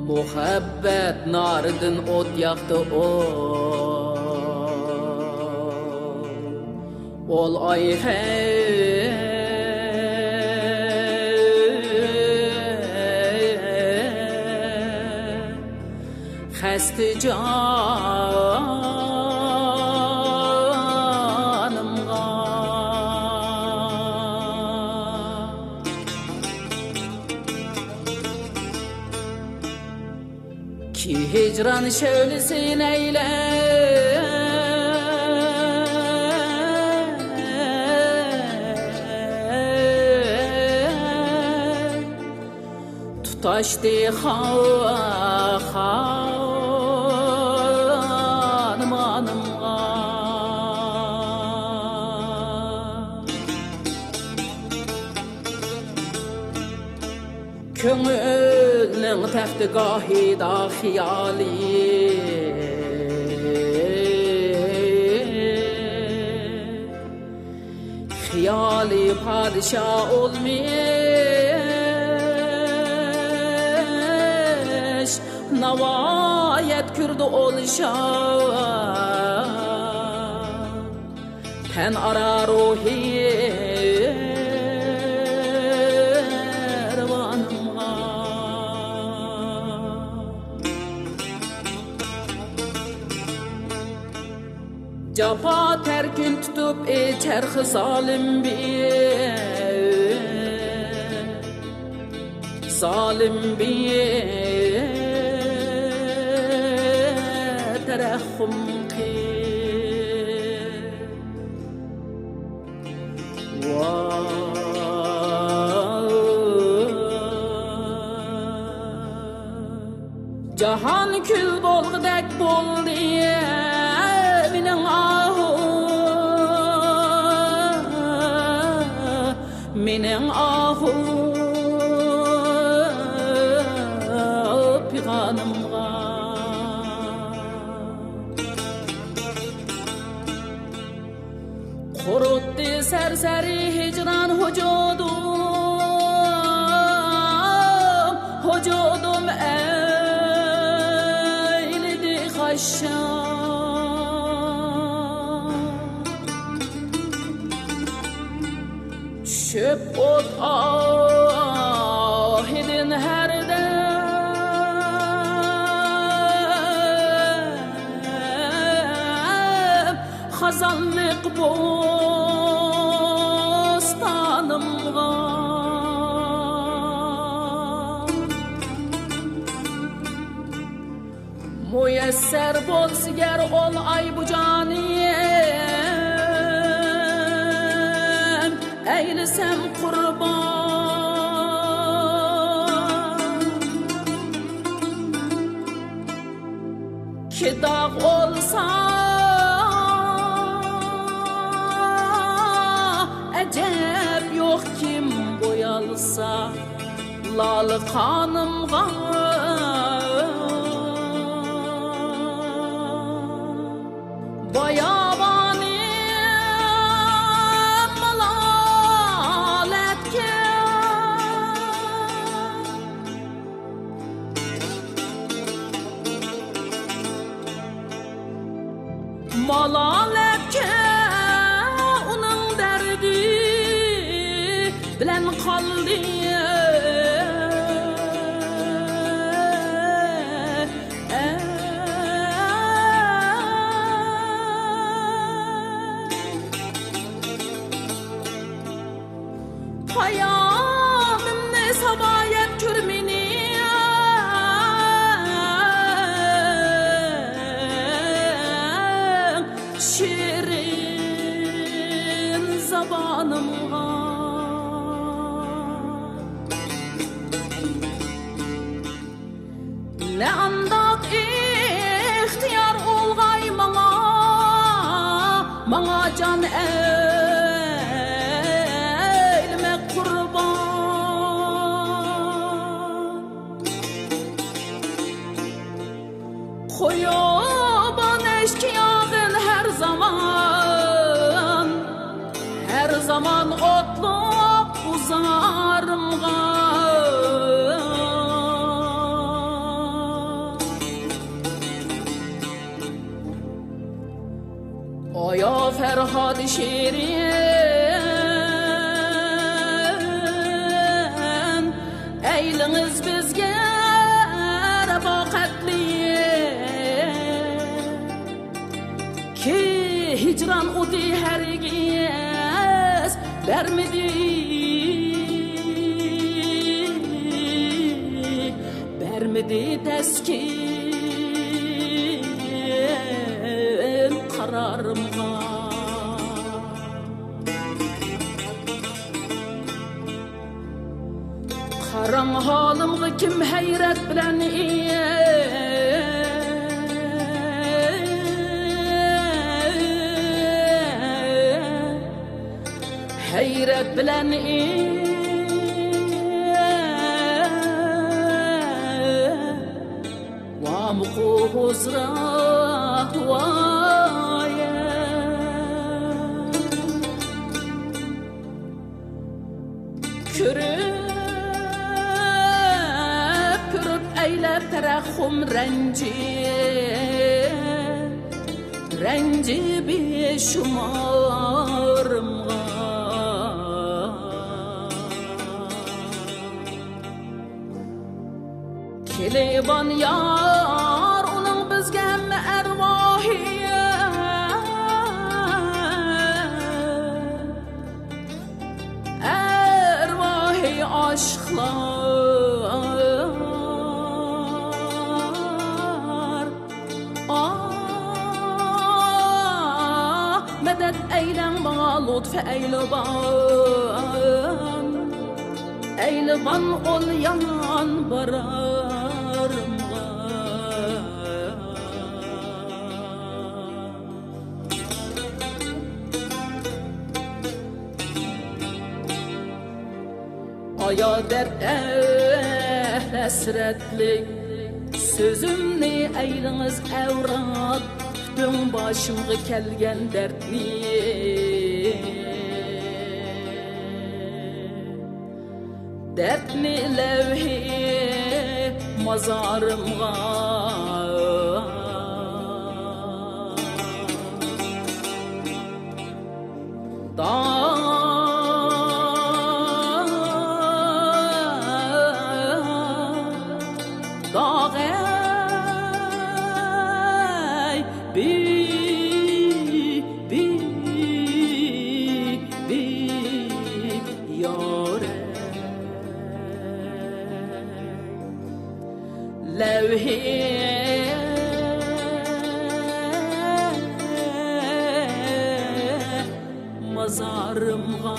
Muhabbet narıdın ot yaktı ol ay xəstə canımğa ki hicran şölesin eyle tutaştı hanım anımğa köngülün təxti qahida xiyali xiyali padişah olmuş navayet kürdü oluşa ten ara ruhi Capa terkin tutup çerxi zalim bir terehum ki Cahan kül bolgudek boldu minin ahu minin ahu piganımga kuruttu serseri hicran hücudum eyledi haşşam çöp ot ahidin her dem hazanlık bostanımga müyesser bolsiger ol ay bu caniyem eylisem kurban ki dağ olsa ecep yok kim boyalsa lalı kanımga bayabani malaletke malaletke onun derdi bilen kaldı hayatımda sabayet kürmini şirin zabanımga ne andat ihtiyar olgay mana can koyaban eşkıyağın her zaman otluk uzarımga hadi şirin eyliniz bizge refakatli ki hicran udi hergiz vermedi teskin kararımga karan halımga kim hayret bilen hayret bilen huzra vaya kürüp eylep terahum renci bir şumarımga keleban yar onun bizgen ervahi aşklar medet eylen bana lütfe eyleban ol yanan bararım aya dert esretlik sözümni eyliniz evrat dün başımga kelgen dertni dertni levhi mazarımga dağay yare levhi mazarımga